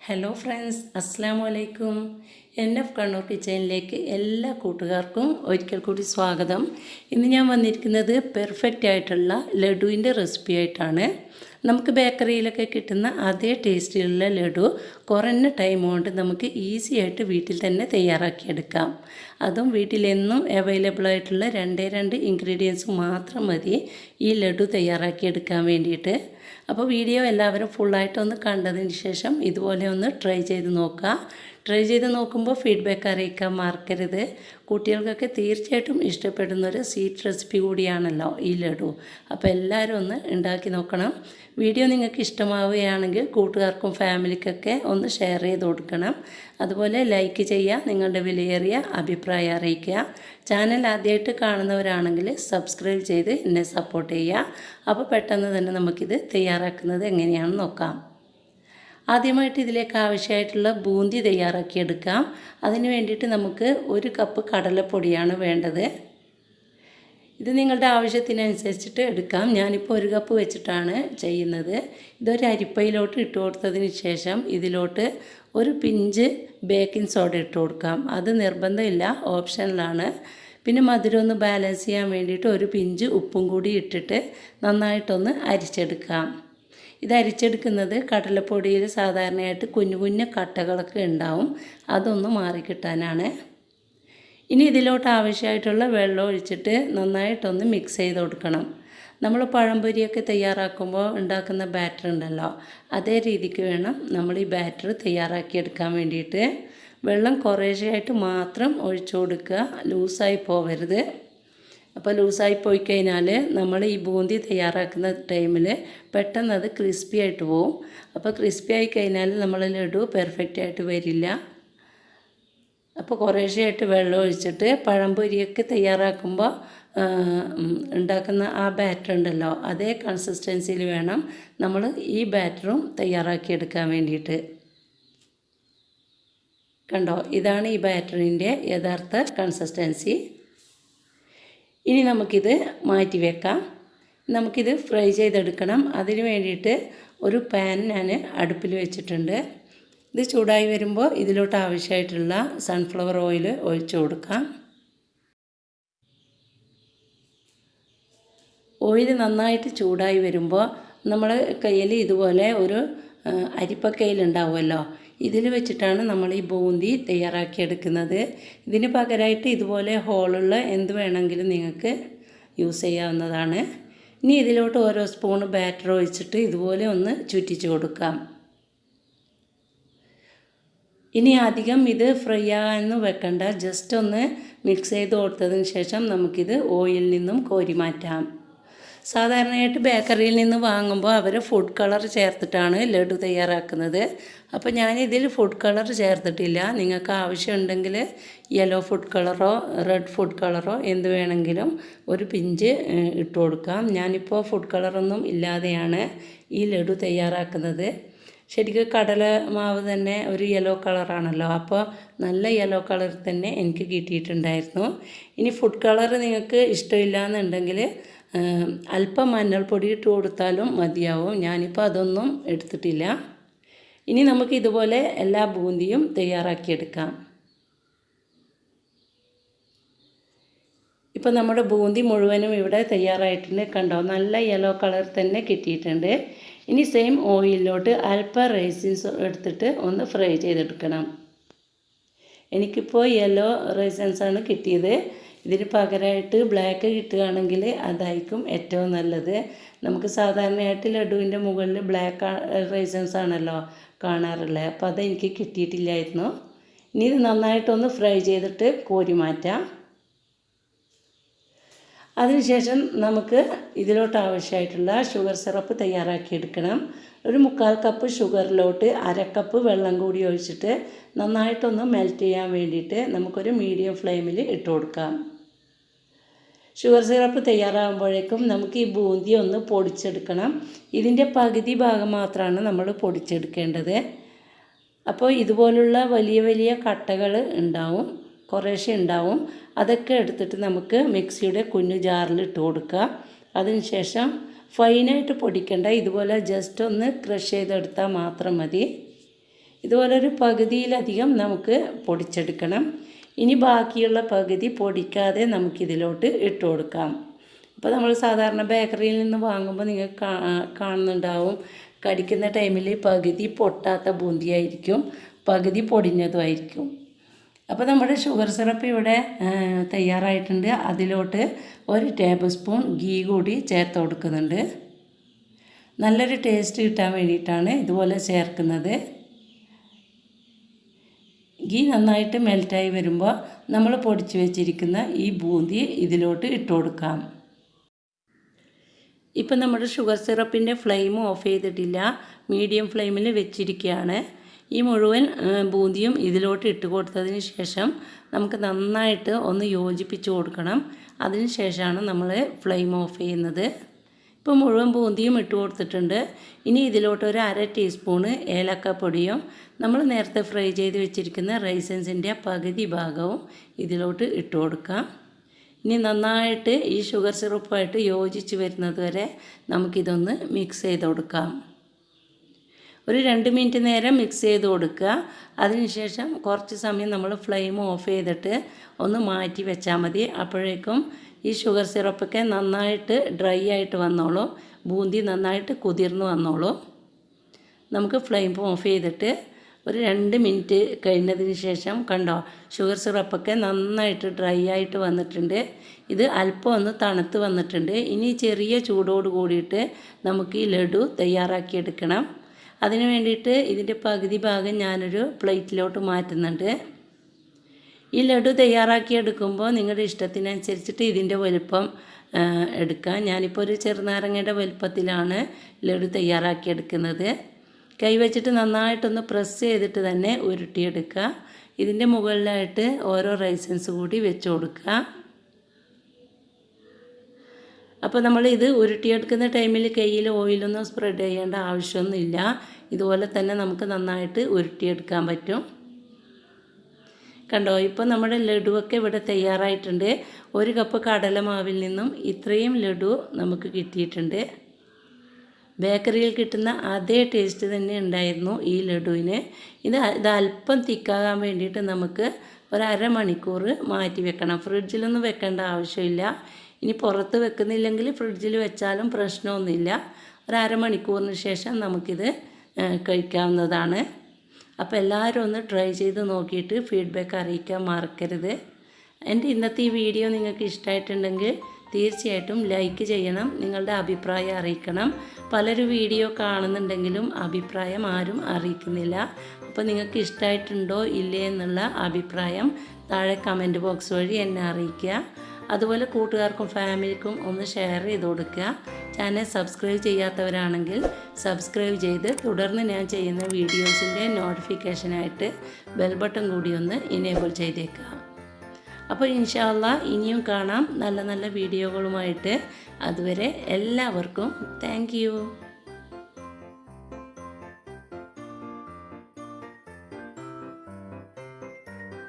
Hello friends, അസ്സാം വലൈക്കും. NF Kannur കിച്ചണിലേക്ക് എല്ലാ കൂട്ടുകാർക്കും ഒരിക്കൽ കൂടി സ്വാഗതം. ഇന്ന് ഞാൻ വന്നിരിക്കുന്നത് പെർഫെക്റ്റ് ആയിട്ടുള്ള ലഡുവിൻ്റെ റെസിപ്പി ആയിട്ടാണ്. നമുക്ക് ബേക്കറിയിലൊക്കെ കിട്ടുന്ന അതേ ടേസ്റ്റിലുള്ള ലഡു കുറഞ്ഞ ടൈം കൊണ്ട് നമുക്ക് ഈസി ആയിട്ട് വീട്ടിൽ തന്നെ തയ്യാറാക്കിയെടുക്കാം. അതും വീട്ടിലെന്നും അവൈലബിൾ ആയിട്ടുള്ള രണ്ട് ഇൻഗ്രീഡിയൻസ് മാത്രം മതി ഈ ലഡു തയ്യാറാക്കിയെടുക്കാൻ വേണ്ടിയിട്ട്. അപ്പോൾ വീഡിയോ എല്ലാവരും ഫുള്ളായിട്ടൊന്ന് കണ്ടതിന് ശേഷം ഇതുപോലെ ഒന്ന് ട്രൈ ചെയ്ത് നോക്കുക. ട്രൈ ചെയ്ത് നോക്കുമ്പോൾ ഫീഡ്ബാക്ക് അറിയിക്കാൻ മറക്കരുത്. കുട്ടികൾക്കൊക്കെ തീർച്ചയായിട്ടും ഇഷ്ടപ്പെടുന്നൊരു സ്വീറ്റ് റെസിപ്പി കൂടിയാണല്ലോ ഈ ലഡു. അപ്പോൾ എല്ലാവരും ഒന്ന് ഉണ്ടാക്കി നോക്കണം. വീഡിയോ നിങ്ങൾക്ക് ഇഷ്ടമാവുകയാണെങ്കിൽ കൂട്ടുകാർക്കും ഫാമിലിക്കൊക്കെ ഒന്ന് ഷെയർ ചെയ്ത് കൊടുക്കണം. അതുപോലെ ലൈക്ക് ചെയ്യുക, നിങ്ങളുടെ വിലയേറിയ അഭിപ്രായം അറിയിക്കുക. ചാനൽ ആദ്യമായിട്ട് കാണുന്നവരാണെങ്കിൽ സബ്സ്ക്രൈബ് ചെയ്ത് എന്നെ സപ്പോർട്ട് ചെയ്യുക. അപ്പോൾ പെട്ടെന്ന് തന്നെ നമുക്കിത് തയ്യാറാക്കുന്നത് എങ്ങനെയാണെന്ന് നോക്കാം. ആദ്യമായിട്ട് ഇതിലേക്ക് ആവശ്യമായിട്ടുള്ള ബൂന്തി തയ്യാറാക്കിയെടുക്കാം. അതിന് വേണ്ടിയിട്ട് നമുക്ക് 1 കപ്പ് കടലപ്പൊടിയാണ് വേണ്ടത്. ഇത് നിങ്ങളുടെ ആവശ്യത്തിനനുസരിച്ചിട്ട് എടുക്കാം. ഞാനിപ്പോൾ 1 കപ്പ് വെച്ചിട്ടാണ് ചെയ്യുന്നത്. ഇതൊരു അരിപ്പയിലോട്ട് ഇട്ട് കൊടുത്തതിന് ശേഷം ഇതിലോട്ട് ഒരു പിഞ്ച് ബേക്കിംഗ് സോഡ ഇട്ട് കൊടുക്കാം. അത് നിർബന്ധമില്ല, ഓപ്ഷനിലാണ്. പിന്നെ മധുരം ഒന്ന് ബാലൻസ് ചെയ്യാൻ വേണ്ടിയിട്ട് ഒരു പിഞ്ച് ഉപ്പും കൂടി ഇട്ടിട്ട് നന്നായിട്ടൊന്ന് അരിച്ചെടുക്കാം. ഇത് അരിച്ചെടുക്കുന്നത് കടലപ്പൊടിയിൽ സാധാരണയായിട്ട് കുഞ്ഞു കുഞ്ഞു കട്ടകളൊക്കെ ഉണ്ടാവും, അതൊന്ന് മാറിക്കിട്ടാനാണ്. ഇനി ഇതിലോട്ട് ആവശ്യമായിട്ടുള്ള വെള്ളം ഒഴിച്ചിട്ട് നന്നായിട്ടൊന്ന് മിക്സ് ചെയ്ത് കൊടുക്കണം. നമ്മൾ പഴംപൊരിയൊക്കെ തയ്യാറാക്കുമ്പോൾ ഉണ്ടാക്കുന്ന ബാറ്റർ ഉണ്ടല്ലോ, അതേ രീതിക്ക് വേണം നമ്മൾ ഈ ബാറ്റർ തയ്യാറാക്കിയെടുക്കാൻ വേണ്ടിയിട്ട്. വെള്ളം കുറേശ്ശെയായിട്ട് മാത്രം ഒഴിച്ചു കൊടുക്കുക, ലൂസായി പോവരുത്. അപ്പോൾ ലൂസായി പോയി കഴിഞ്ഞാൽ നമ്മൾ ഈ ബൂന്തി തയ്യാറാക്കുന്ന ടൈമിൽ പെട്ടെന്ന് അത് ക്രിസ്പി ആയിട്ട് പോവും. അപ്പോൾ ക്രിസ്പി ആയി കഴിഞ്ഞാൽ നമ്മൾ ലഡു പെർഫെക്റ്റ് ആയിട്ട് വരില്ല. അപ്പോൾ കുറേശ്ശെയായിട്ട് വെള്ളം ഒഴിച്ചിട്ട് പഴംപൊരിയൊക്കെ തയ്യാറാക്കുമ്പോൾ ഉണ്ടാക്കുന്ന ആ ബാറ്റർ ഉണ്ടല്ലോ, അതേ കൺസിസ്റ്റൻസിയിൽ വേണം നമ്മൾ ഈ ബാറ്ററും തയ്യാറാക്കിയെടുക്കാൻ വേണ്ടിയിട്ട്. കണ്ടോ, ഇതാണ് ഈ ബാറ്ററിൻ്റെ യഥാർത്ഥ കൺസിസ്റ്റൻസി. ഇനി നമുക്കിത് മാറ്റി വെക്കാം. നമുക്കിത് ഫ്രൈ ചെയ്തെടുക്കണം. അതിന് വേണ്ടിയിട്ട് ഒരു പാൻ ഞാൻ അടുപ്പിൽ വെച്ചിട്ടുണ്ട്. ഇത് ചൂടായി വരുമ്പോൾ ഇതിലോട്ട് ആവശ്യമായിട്ടുള്ള സൺഫ്ലവർ ഓയിൽ ഒഴിച്ചു കൊടുക്കാം. ഓയിൽ നന്നായിട്ട് ചൂടായി വരുമ്പോൾ നമ്മൾ കയ്യിൽ ഇതുപോലെ ഒരു അരിപ്പക്കയിലുണ്ടാവുമല്ലോ, ഇതിൽ വെച്ചിട്ടാണ് നമ്മൾ ഈ ബൂന്തി തയ്യാറാക്കിയെടുക്കുന്നത്. ഇതിന് പകരമായിട്ട് ഇതുപോലെ ഹോളുള്ള എന്ത് വേണമെങ്കിലും നിങ്ങൾക്ക് യൂസ് ചെയ്യാവുന്നതാണ്. ഇനി ഇതിലോട്ട് ഓരോ സ്പൂണ് ബാറ്റർ ഒഴിച്ചിട്ട് ഇതുപോലെ ഒന്ന് ചുറ്റിച്ച് കൊടുക്കാം. ഇനി അധികം ഇത് ഫ്രൈ ആകാനൊന്നും വെക്കണ്ട, ജസ്റ്റ് ഒന്ന് മിക്സ് ചെയ്ത് കൊടുത്തതിന് ശേഷം നമുക്കിത് ഓയിലിൽ നിന്നും കോരി മാറ്റാം. സാധാരണയായിട്ട് ബേക്കറിയിൽ നിന്ന് വാങ്ങുമ്പോൾ അവർ ഫുഡ് കളർ ചേർത്തിട്ടാണ് ലഡു തയ്യാറാക്കുന്നത്. അപ്പോൾ ഞാനിതിൽ ഫുഡ് കളർ ചേർത്തിട്ടില്ല. നിങ്ങൾക്ക് ആവശ്യമുണ്ടെങ്കിൽ യെല്ലോ ഫുഡ് കളറോ റെഡ് ഫുഡ് കളറോ എന്ത് വേണമെങ്കിലും ഒരു പിഞ്ച് ഇട്ട് കൊടുക്കാം. ഞാനിപ്പോൾ ഫുഡ് കളറൊന്നും ഇല്ലാതെയാണ് ഈ ലഡു തയ്യാറാക്കുന്നത്. ശരിക്കും കടല മാവ് തന്നെ ഒരു യെല്ലോ കളറാണല്ലോ, അപ്പോൾ നല്ല യെല്ലോ കളർ തന്നെ എനിക്ക് കിട്ടിയിട്ടുണ്ടായിരുന്നു. ഇനി ഫുഡ് കളർ നിങ്ങൾക്ക് ഇഷ്ടമില്ല എന്നുണ്ടെങ്കിൽ അല്പം മഞ്ഞൾപ്പൊടി ഇട്ട് കൊടുത്താലും മതിയാവും. ഞാനിപ്പോൾ അതൊന്നും എടുത്തിട്ടില്ല. ഇനി നമുക്ക് ഇതുപോലെ എല്ലാ ബൂന്തിയും തയ്യാറാക്കിയെടുക്കാം. ഇപ്പോൾ നമ്മുടെ ബൂന്തി മുഴുവനും ഇവിടെ തയ്യാറായിട്ടുണ്ട്. കണ്ടോ, നല്ല യെല്ലോ കളർ തന്നെ കിട്ടിയിട്ടുണ്ട്. ഇനി സെയിം ഓയിലിലോട്ട് അല്പം റൈസിൻസ് എടുത്തിട്ട് ഒന്ന് ഫ്രൈ ചെയ്തെടുക്കണം. എനിക്കിപ്പോൾ യെല്ലോ റൈസിൻസാണ് കിട്ടിയത്. ഇതിന് പകരമായിട്ട് ബ്ലാക്ക് കിട്ടുകയാണെങ്കിൽ അതായിരിക്കും ഏറ്റവും നല്ലത്. നമുക്ക് സാധാരണയായിട്ട് ലഡുവിൻ്റെ മുകളിൽ ബ്ലാക്ക് റൈസൻസ് ആണല്ലോ കാണാറുള്ളത്, അപ്പോൾ അതെനിക്ക് കിട്ടിയിട്ടില്ലായിരുന്നു. ഇനി ഇത് നന്നായിട്ടൊന്ന് ഫ്രൈ ചെയ്തിട്ട് കോരി മാറ്റാം. അതിനുശേഷം നമുക്ക് ഇതിലോട്ട് ആവശ്യമായിട്ടുള്ള ഷുഗർ സിറപ്പ് തയ്യാറാക്കിയെടുക്കണം. ഒരു 1/4 കപ്പ് ഷുഗറിലോട്ട് 1/2 കപ്പ് വെള്ളം കൂടി ഒഴിച്ചിട്ട് നന്നായിട്ടൊന്ന് മെൽറ്റ് ചെയ്യാൻ വേണ്ടിയിട്ട് നമുക്കൊരു മീഡിയം ഫ്ലെയിമിൽ ഇട്ട് കൊടുക്കാം. ഷുഗർ സിറപ്പ് തയ്യാറാകുമ്പോഴേക്കും നമുക്ക് ഈ ബൂന്തി ഒന്ന് പൊടിച്ചെടുക്കണം. ഇതിൻ്റെ പകുതി ഭാഗം മാത്രമാണ് നമ്മൾ പൊടിച്ചെടുക്കേണ്ടത്. അപ്പോൾ ഇതുപോലുള്ള വലിയ വലിയ കട്ടകൾ ഉണ്ടാവും, കുറേശ്ശെ ഉണ്ടാവും. അതൊക്കെ എടുത്തിട്ട് നമുക്ക് മിക്സിയുടെ കുഞ്ഞു ജാറിൽ ഇട്ട് കൊടുക്കുക. അതിനുശേഷം ഫൈനായിട്ട് പൊടിക്കേണ്ട, ഇതുപോലെ ജസ്റ്റ് ഒന്ന് ക്രഷ് ചെയ്തെടുത്താൽ മാത്രം മതി. ഇതുപോലൊരു പകുതിയിലധികം നമുക്ക് പൊടിച്ചെടുക്കണം. ഇനി ബാക്കിയുള്ള പകുതി പൊടിക്കാതെ നമുക്കിതിലോട്ട് ഇട്ട് കൊടുക്കാം. അപ്പോൾ നമ്മൾ സാധാരണ ബേക്കറിയിൽ നിന്ന് വാങ്ങുമ്പോൾ നിങ്ങൾക്ക് കാണുന്നുണ്ടാവും, കടിക്കുന്ന ടൈമിൽ പകുതി പൊട്ടാത്ത ബൂന്തിയായിരിക്കും, പകുതി പൊടിഞ്ഞതുമായിരിക്കും. അപ്പോൾ നമ്മുടെ ഷുഗർ സിറപ്പ് ഇവിടെ തയ്യാറായിട്ടുണ്ട്. അതിലോട്ട് 1 ടേബിൾ സ്പൂൺ ഗീ കൂടി ചേർത്ത് കൊടുക്കുന്നുണ്ട്. നല്ലൊരു ടേസ്റ്റ് കിട്ടാൻ വേണ്ടിയിട്ടാണ് ഇതുപോലെ ചേർക്കുന്നത്. ഗീ നന്നായിട്ട് മെൽറ്റായി വരുമ്പോൾ നമ്മൾ പൊടിച്ച് വെച്ചിരിക്കുന്ന ഈ ബൂന്തി ഇതിലോട്ട് ഇട്ട് കൊടുക്കാം. ഇപ്പം നമ്മുടെ ഷുഗർ സിറപ്പിൻ്റെ ഫ്ലെയിം ഓഫ് ചെയ്തിട്ടില്ല, മീഡിയം ഫ്ലെയിമിൽ വെച്ചിരിക്കുകയാണ്. ഈ മുഴുവൻ ബൂന്തിയും ഇതിലോട്ട് ഇട്ട് കൊടുത്തതിന് ശേഷം നമുക്ക് നന്നായിട്ട് ഒന്ന് യോജിപ്പിച്ച് കൊടുക്കണം. അതിന് ശേഷമാണ് നമ്മൾ ഫ്ലെയിം ഓഫ് ചെയ്യുന്നത്. ഇപ്പോൾ മുഴുവൻ ബൂന്തിയും ഇട്ട് കൊടുത്തിട്ടുണ്ട്. ഇനി ഇതിലോട്ട് ഒരു 1/2 ടീസ്പൂണ് ഏലക്കപ്പൊടിയും നമ്മൾ നേരത്തെ ഫ്രൈ ചെയ്ത് വെച്ചിരിക്കുന്ന റൈസൻസിൻ്റെ പകുതി ഭാഗവും ഇതിലോട്ട് ഇട്ട് കൊടുക്കാം. ഇനി നന്നായിട്ട് ഈ ഷുഗർ സിറപ്പുമായിട്ട് യോജിച്ച് വരുന്നത് വരെ നമുക്കിതൊന്ന് മിക്സ് ചെയ്ത് കൊടുക്കാം. ഒരു 2 മിനിറ്റ് നേരം മിക്സ് ചെയ്ത് കൊടുക്കുക. അതിനുശേഷം കുറച്ച് സമയം നമ്മൾ ഫ്ലെയിം ഓഫ് ചെയ്തിട്ട് ഒന്ന് മാറ്റി വെച്ചാൽ മതി. അപ്പോഴേക്കും ഈ ഷുഗർ സിറപ്പൊക്കെ നന്നായിട്ട് ഡ്രൈ ആയിട്ട് വന്നോളൂ, ബൂന്തി നന്നായിട്ട് കുതിർന്ന് വന്നോളൂ. നമുക്ക് ഫ്ലെയിം ഓഫ് ചെയ്തിട്ട് ഒരു 2 മിനിറ്റ് കഴിഞ്ഞതിന് ശേഷം കണ്ടോ, ഷുഗർ സിറപ്പൊക്കെ നന്നായിട്ട് ഡ്രൈ ആയിട്ട് വന്നിട്ടുണ്ട്. ഇത് അല്പം ഒന്ന് തണുത്ത് വന്നിട്ടുണ്ട്. ഇനി ചെറിയ ചൂടോട് കൂടിയിട്ട് നമുക്ക് ഈ ലഡു തയ്യാറാക്കിയെടുക്കണം. അതിന് വേണ്ടിയിട്ട് ഇതിൻ്റെ പകുതി ഭാഗം ഞാനൊരു പ്ലേറ്റിലോട്ട് മാറ്റുന്നുണ്ട്. ഈ ലഡു തയ്യാറാക്കിയെടുക്കുമ്പോൾ നിങ്ങളുടെ ഇഷ്ടത്തിനനുസരിച്ചിട്ട് ഇതിൻ്റെ വലുപ്പം എടുക്കാം. ഞാനിപ്പോൾ ഒരു ചെറുനാരങ്ങയുടെ വലുപ്പത്തിലാണ് ലഡു തയ്യാറാക്കിയെടുക്കുന്നത്. കൈവച്ചിട്ട് നന്നായിട്ടൊന്ന് പ്രസ് ചെയ്തിട്ട് തന്നെ ഉരുട്ടിയെടുക്കുക. ഇതിൻ്റെ മുകളിലായിട്ട് ഓരോ റൈസൻസ് കൂടി വെച്ച് കൊടുക്കുക. അപ്പോൾ നമ്മൾ ഇത് ഉരുട്ടിയെടുക്കുന്ന ടൈമിൽ കയ്യിൽ ഓയിലൊന്നും സ്പ്രെഡ് ചെയ്യേണ്ട ആവശ്യമൊന്നുമില്ല. ഇതുപോലെ തന്നെ നമുക്ക് നന്നായിട്ട് ഉരുട്ടിയെടുക്കാൻ പറ്റും. കണ്ടോ, ഇപ്പോൾ നമ്മുടെ ലഡുവൊക്കെ ഇവിടെ തയ്യാറായിട്ടുണ്ട്. 1 കപ്പ് കടലമാവിൽ നിന്നും ഇത്രയും ലഡു നമുക്ക് കിട്ടിയിട്ടുണ്ട്. ബേക്കറിയിൽ കിട്ടുന്ന അതേ ടേസ്റ്റ് തന്നെ ഉണ്ടായിരുന്നു ഈ ലഡുവിന്. ഇത് അല്പം തിക്കാകാൻ വേണ്ടിയിട്ട് നമുക്ക് ഒരു 1/2 മണിക്കൂർ മാറ്റി വെക്കണം. ഫ്രിഡ്ജിലൊന്നും വെക്കേണ്ട ആവശ്യമില്ല. ഇനി പുറത്ത് വെക്കുന്നില്ലെങ്കിൽ ഫ്രിഡ്ജിൽ വെച്ചാലും പ്രശ്നമൊന്നുമില്ല. ഒരു 1/2 മണിക്കൂറിന് ശേഷം നമുക്കിത് കഴിക്കാവുന്നതാണ്. അപ്പോൾ എല്ലാവരും ഒന്ന് ട്രൈ ചെയ്ത് നോക്കിയിട്ട് ഫീഡ്ബാക്ക് അറിയിക്കാൻ മറക്കരുത്. എൻ്റെ ഇന്നത്തെ ഈ വീഡിയോ നിങ്ങൾക്ക് ഇഷ്ടമായിട്ടുണ്ടെങ്കിൽ തീർച്ചയായിട്ടും ലൈക്ക് ചെയ്യണം, നിങ്ങളുടെ അഭിപ്രായം അറിയിക്കണം. പലരും വീഡിയോ കാണുന്നുണ്ടെങ്കിലും അഭിപ്രായം ആരും അറിയിക്കുന്നില്ല. അപ്പോൾ നിങ്ങൾക്ക് ഇഷ്ടമായിട്ടുണ്ടോ ഇല്ലേ എന്നുള്ള അഭിപ്രായം താഴെ കമൻറ്റ് ബോക്സ് വഴി എന്നെ അറിയിക്കുക. അതുപോലെ കൂട്ടുകാർക്കും ഫാമിലിക്കും ഒന്ന് ഷെയർ ചെയ്ത് കൊടുക്കുക. ചാനൽ സബ്സ്ക്രൈബ് ചെയ്യാത്തവരാണെങ്കിൽ സബ്സ്ക്രൈബ് ചെയ്ത് തുടർന്ന് ഞാൻ ചെയ്യുന്ന വീഡിയോസിൻ്റെ നോട്ടിഫിക്കേഷനായിട്ട് ബെൽ ബട്ടൺ കൂടി ഒന്ന് ഇനേബിൾ ചെയ്തേക്കുക. അപ്പോൾ ഇൻഷാ അല്ലാഹ് ഇനിയും കാണാം നല്ല നല്ല വീഡിയോകളുമായിട്ട്. അതുവരെ എല്ലാവർക്കും താങ്ക് യു.